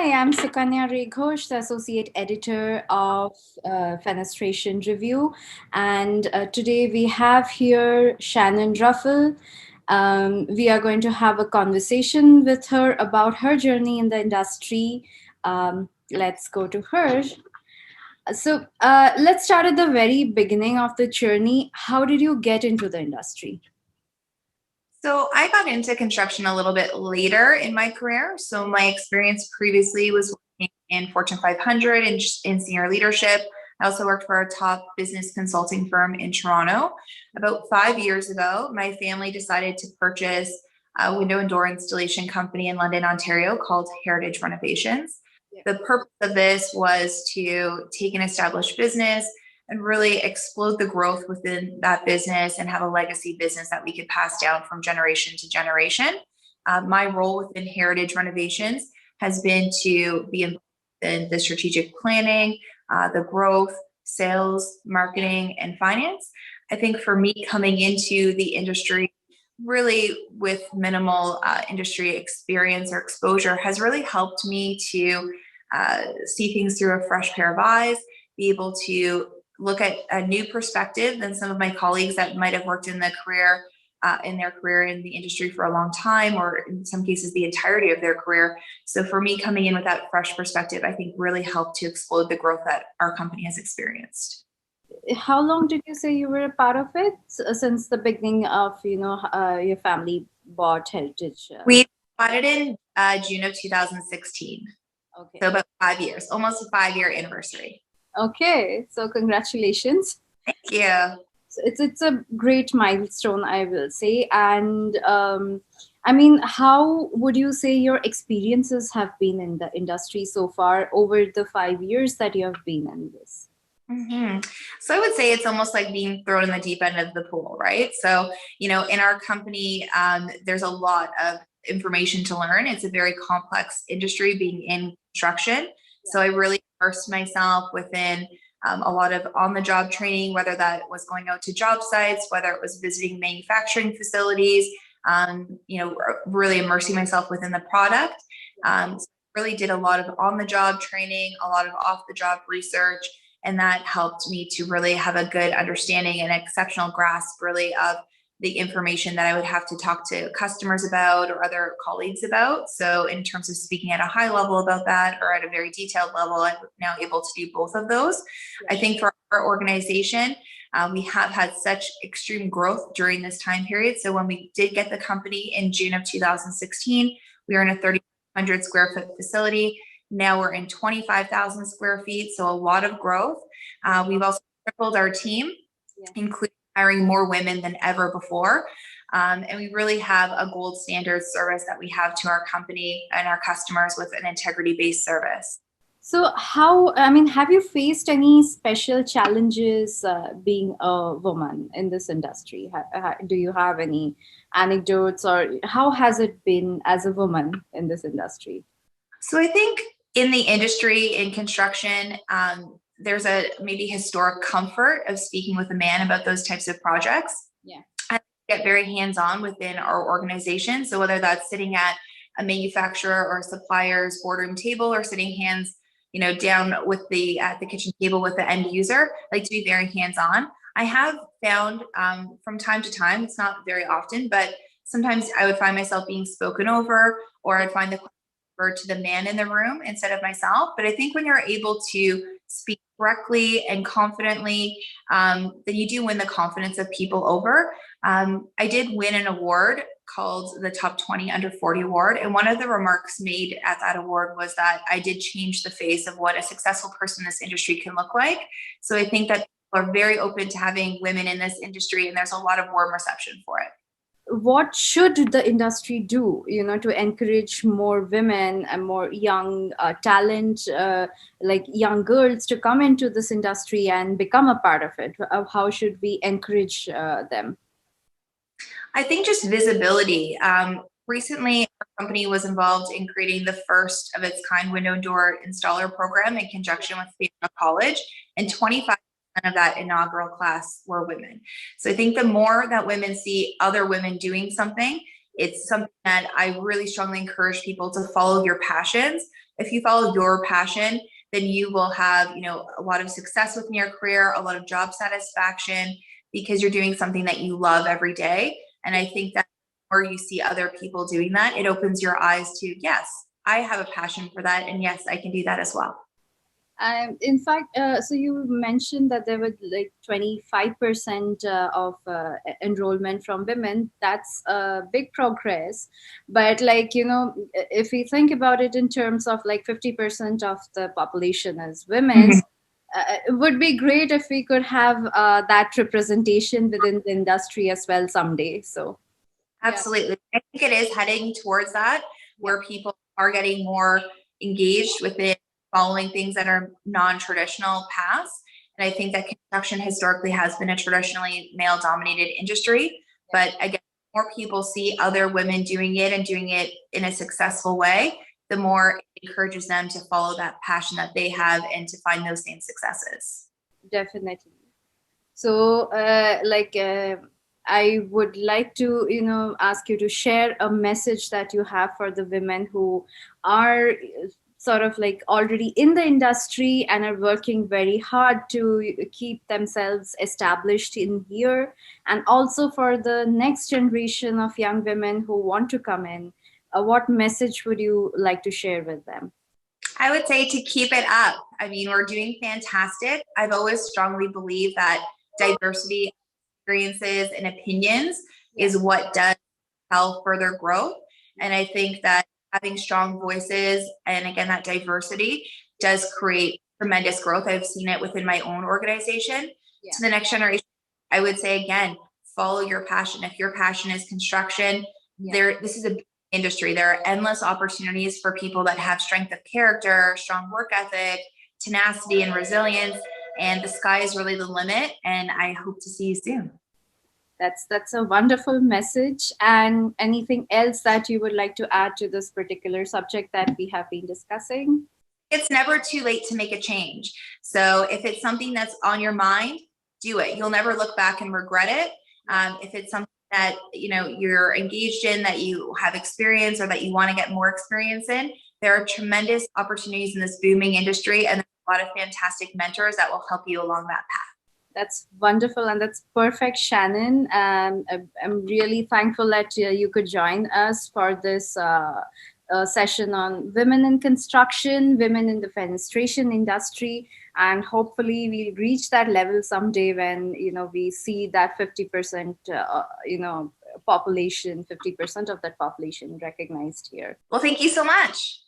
Hi, I'm Sukanya Ray Ghosh, the Associate Editor of Fenestration Review. And today we have here Shannon Ruffell. We are going to have a conversation with her about her journey in the industry. Let's go to her. So let's start at the very beginning of the journey. How did you get into the industry? So I got into construction a little bit later in my career. So my experience previously was working in Fortune 500 in senior leadership. I also worked for a top business consulting firm in Toronto. About 5 years ago, my family decided to purchase a window and door installation company in London, Ontario called Heritage Renovations. The purpose of this was to take an established business and really explode the growth within that business and have a legacy business that we could pass down from generation to generation. My role within Heritage Renovations has been to be involved in the strategic planning, the growth, sales, marketing, and finance. I think for me coming into the industry, really with minimal industry experience or exposure, has really helped me to see things through a fresh pair of eyes, be able to look at a new perspective than some of my colleagues that might have worked in their career in the industry for a long time, or in some cases the entirety of their career. So for me, coming in with that fresh perspective, I think really helped to explode the growth that our company has experienced. How long did you say you were a part of it? Since the beginning of, your family bought Heritage? We started in June of 2016. Okay. So about 5 years, almost a 5-year anniversary. Okay, so congratulations. Thank you. So it's a great milestone, I will say. And I mean, how would you say your experiences have been in the industry so far over the 5 years that you have been in this? Mm-hmm. So I would say it's almost like being thrown in the deep end of the pool, right? So, in our company, there's a lot of information to learn. It's a very complex industry being in construction. So I really immersed myself within a lot of on-the-job training, whether that was going out to job sites, whether it was visiting manufacturing facilities, really immersing myself within the product. So really did a lot of on-the-job training, a lot of off-the-job research, and that helped me to really have a good understanding and exceptional grasp really of the information that I would have to talk to customers about or other colleagues about. So in terms of speaking at a high level about that or at a very detailed level, I'm now able to do both of those. I think for our organization, we have had such extreme growth during this time period. So when we did get the company in June of 2016, we were in a 3,500 square foot facility. Now we're in 25,000 square feet, so a lot of growth. We've also tripled our team, including hiring more women than ever before. And we really have a gold standard service that we have to our company and our customers with an integrity-based service. So have you faced any special challenges being a woman in this industry? Do you have any anecdotes, or how has it been as a woman in this industry? So I think in the industry, in construction, there's a maybe historic comfort of speaking with a man about those types of projects. Yeah. I get very hands-on within our organization. So whether that's sitting at a manufacturer or a supplier's boardroom table or sitting hands, down with at the kitchen table with the end user, I like to be very hands-on. I have found from time to time, it's not very often, but sometimes I would find myself being spoken over, or I'd find the to the man in the room instead of myself. But I think when you're able to speak correctly and confidently, then you do win the confidence of people over. I did win an award called the Top 20 Under 40 Award. And one of the remarks made at that award was that I did change the face of what a successful person in this industry can look like. So I think that people are very open to having women in this industry, and there's a lot of warm reception for it. What should the industry do, to encourage more women and more young talent, like young girls, to come into this industry and become a part of it? How should we encourage them? I think just visibility. Recently, our company was involved in creating the first of its kind window and door installer program in conjunction with Fayetteville College, and 25% of that inaugural class were women. So I think the more that women see other women doing something, it's something that I really strongly encourage people to follow your passions. if you follow your passion, then you will have, a lot of success within your career, a lot of job satisfaction, because you're doing something that you love every day. And I think that where you see other people doing that, it opens your eyes to, yes, I have a passion for that. And yes, I can do that as well. In fact, so you mentioned that there were like 25% of enrollment from women. That's a big progress. But like, if we think about it in terms of like 50% of the population as women, it would be great if we could have that representation within the industry as well someday. So, absolutely. I think it is heading towards that, where people are getting more engaged within following things that are non-traditional paths. And I think that construction historically has been a traditionally male-dominated industry. But again, more people see other women doing it and doing it in a successful way, the more it encourages them to follow that passion that they have and to find those same successes. Definitely. So, I would like to, ask you to share a message that you have for the women who are sort of like already in the industry and are working very hard to keep themselves established in here, and also for the next generation of young women who want to come in. What message would you like to share with them? I would say to keep it up. I mean, we're doing fantastic. I've always strongly believed that diversity, experiences, and opinions is what does help further growth. And I think that having strong voices and again, that diversity does create tremendous growth. I've seen it within my own organization. To the next generation, I would say again, follow your passion. If your passion is construction, this is a industry. There are endless opportunities for people that have strength of character, strong work ethic, tenacity, and resilience. And the sky is really the limit. And I hope to see you soon. That's a wonderful message. And anything else that you would like to add to this particular subject that we have been discussing? It's never too late to make a change. So if it's something that's on your mind, do it. You'll never look back and regret it. If it's something that you're engaged in, that you have experience or that you want to get more experience in, there are tremendous opportunities in this booming industry, and there's a lot of fantastic mentors that will help you along that path. That's wonderful, and that's perfect, Shannon. I'm really thankful that you could join us for this session on women in construction, women in the fenestration industry, and hopefully we'll reach that level someday when we see that 50% population, 50% of that population recognized here. Well, thank you so much.